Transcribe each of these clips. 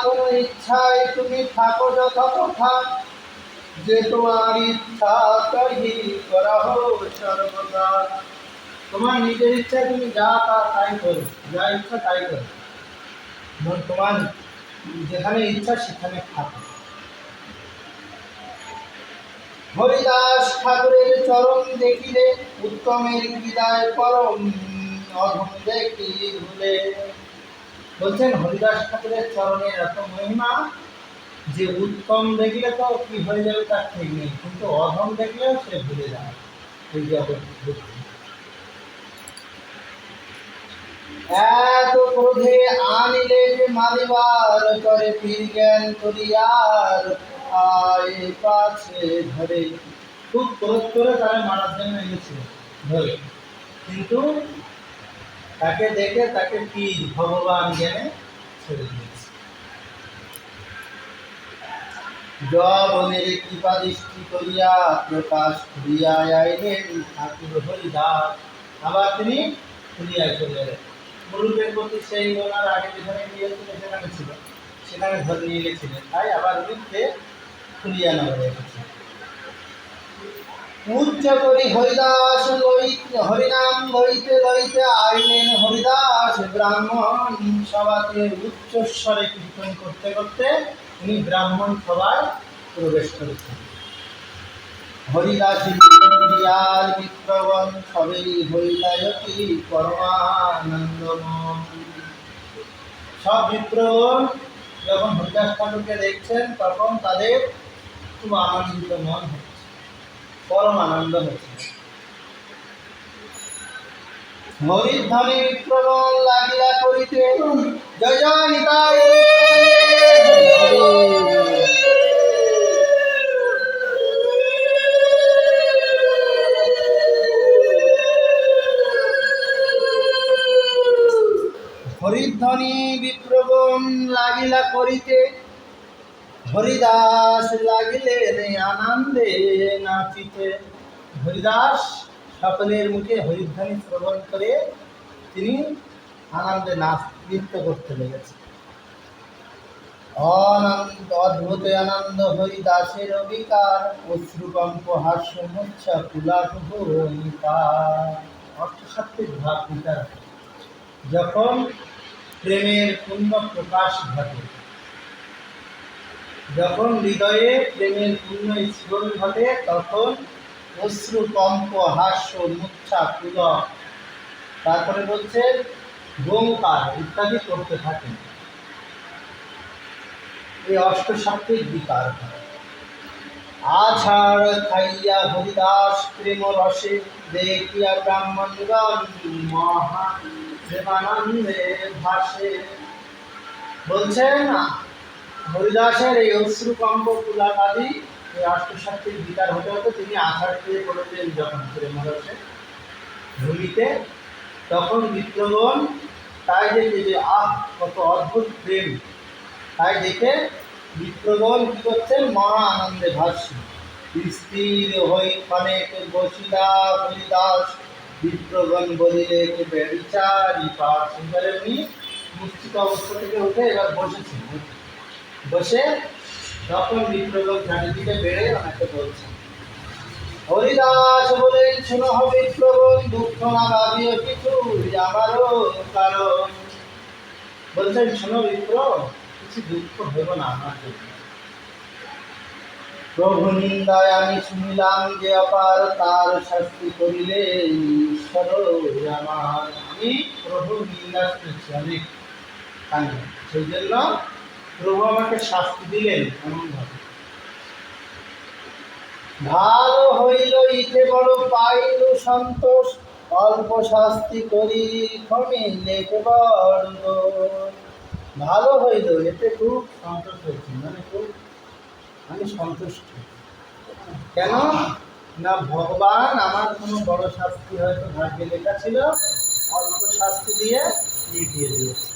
কোনো ইচ্ছায় তুমি থাকো যত কথা, যে তোমার ইচ্ছা তাই করা হোক সর্বদা। তোমার নিজের ইচ্ছায় তুমি যা তাই করো, যা ইচ্ছা তাই করো, তোমার যেখানে ইচ্ছা সেখানে থাকো। হরিদাস ঠাকুরের চরণ দেখিলে উত্তমের বিদায় পরম, অধম দেখি ভুলে। বলছেন হরিদাস ঠাকুরের চরণের এত মহিমা যে উত্তম দেখলে তো কি হয়ে যাবে তার ঠিক নেই, কিন্তু অধম দেখলেও সে ভুলে যায় এই জগৎ। এত ক্রোধে আনিলে যে মারিবার করে, পীর জ্ঞান করিয়ার আয় পাছে ধরে। খুব ক্রোধ করে তারা মারার জন্য এনেছিল ধরে, কিন্তু তাকে দেখে তাকে পীর ভগবান জ্ঞানে ছেড়ে দিয়েছে। জবনের কৃপা দৃষ্টি করিয়া প্রকাশ করিয়া আইলেন ঠাকুর হরিদাস। আবার তিনি খুলিয়ায় চলে এলেন। মুরুবের প্রতি সেই ওনার আগে যেখানে গিয়েছিল সেখানে ছিল, সেখানে ধরে নিয়ে গেছিলেন, তাই আবার উঠতে খুলিয়া নগরে এসেছেন। উচ্চ করি হরিদাস হরিনাম লইতে লইতে আইলেন হরিদাস ব্রাহ্মণ সভাতে। উচ্চস্বরে কীর্তন করতে করতে তিনি ব্রাহ্মণ সভায় প্রবেশ করেছেন। হরিদাস ক্রিয়ার বিপ্রবণ সবেই হইলায়তি পরমানন্দময়। সব বিপ্রবণ যখন হরিদাস ঠাকুরকে দেখছেন তখন তাদের খুব আনন্দিত মন হচ্ছে, পরম আনন্দ হচ্ছে। হরিধ্বনি বিপ্রবণ লাগিলা করিতে, জয় জয় নিতাই। হরিধ্বনি বিপ্রবণ লাগিলা করিতে, হরিদাস লাগিলেন আনন্দে নাচিতে। হরিদাস সকলের মুখে হরিধ্বনি শ্রবণ করে তিনি আনন্দে নৃত্য করতে লেগেছেন। অদ্ভুত আনন্দ হরিদাসের অবিকার, অশ্রুকম্প হাস্য মুচ্ছা কুলাকুতার। অর্থশাস্ত্রিক ভাব বিচার, যখন প্রেমের পূর্ণ প্রকাশ ঘটে, যখন হৃদয়ে প্রেমের পূর্ণ স্ফুরণ ঘটে, তখন অশ্রু কম্প হাস্য মূর্ছা পুলক, তারপরে বলছে গোঙ্কার ইত্যাদি করতে থাকে। এই অষ্টসাত্ত্বিক বিকার। আছাড় খাইয়া হরিদাস প্রেম রসে, দেখিয়া ব্রাহ্মণগণ মহা প্রেমানন্দে ভাসে। বলছেন হরিদাসের এই অশ্রুকম্প পুলাক আদি এই অষ্টসাত্ত্বিক বিকার হতে হতে তিনি আষাঢ় দিয়ে পড়েছেন যখন প্রেমরসে ভূমিতে, তখন বিপ্রবণ তাই দেখে যে কত অদ্ভুত প্রেম, তাই দেখে বিপ্রবণ কি করছেন মহা আনন্দে ভাসছেন। স্থির হই অনেক বসিলা হরিদাস, বিপ্রবণ বলিলে বিচারি পাঠ। এবারে উনি মুক্তিত অবস্থা থেকে উঠে এবার বসেছেন, বসে তখন বিপ্রবণ চারিদিকে বেড়ে ওনাকে বলছেন। হরিদাস বলেন, শোনো হবে বিপ্রবণ, দুঃখ না ভাবিও কিছু আমারও কারণ। বলছেন শোনো বিপ্র, কিছু দুঃখ ভেব না আমার জন্য। প্রভু নিন্দায় আমি শুনিলাম যে অপার, তার শাস্তি করিলে ঈশ্বর আমার। আমি প্রভুর নিন্দা শুনেছি অনেক কানে, সেই জন্য প্রভু আমাকে শাস্তি দিলেন এমনভাবে। ভালো হইল ইতে বড় পাইল সন্তোষ, অল্প শাস্তি করি কমিলে বড়। ভালো হইল, এতে খুব সন্তোষ হয়েছে, মানে খুব আমি সন্তুষ্ট। কেন না ভগবান আমার কোনো বড় শাস্তি হয়তো ভাগ্যে লেখা ছিল, অল্প শাস্তি দিয়ে মিটিয়ে দিয়েছে।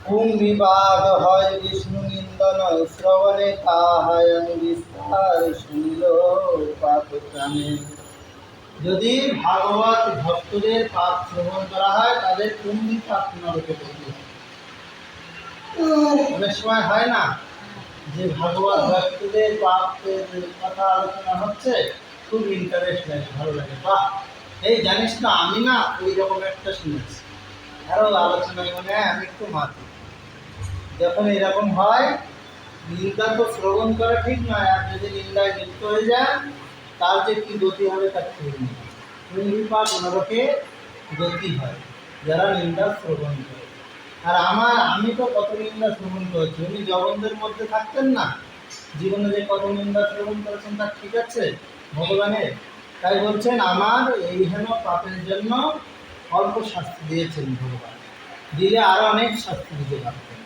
কুম বিবাদ হয় বিষ্ণু নিন্দন, শ্রবণে তাহায় বিস্তার শুনিল পাপ প্রাণে। যদি ভাগবত ভক্তদের পাপ শ্রবণ করা হয় তাদের কুম্ভি পাপ নরকে পড়বে। অনেক সময় হয় না যে ভাগবত ভক্তদের পাপের কথা আলোচনা হচ্ছে, খুব ইন্টারেস্ট লাগে, ভালো লাগে। বাহ, এই জানিস না আমি না ওই রকম একটা শুনেছি, আরও আলোচনায় মনে হয় আমি একটু মাতি। যখন এরকম হয়, নিন্দা তো শ্রবণ করা ঠিক নয়, আর যদি নিন্দায় লিপ্ত হয়ে যায় তার যে কী গতি হবে তার ঠিক নেই। পাপ নরকে গতি হয় যারা নিন্দা শ্রবণ করে। আর আমি তো কত নিন্দা শ্রবণ করেছি। উনি জগন্দের মধ্যে থাকতেন না, জীবনে যে কত নিন্দা শ্রবণ করেছেন তার ঠিক আছে ভগবানের। তাই বলছেন আমার এই হেন পাপের জন্য অল্প শাস্তি দিয়েছেন ভগবান, দিলে আরো অনেক শাস্তি দিতে পারতেন।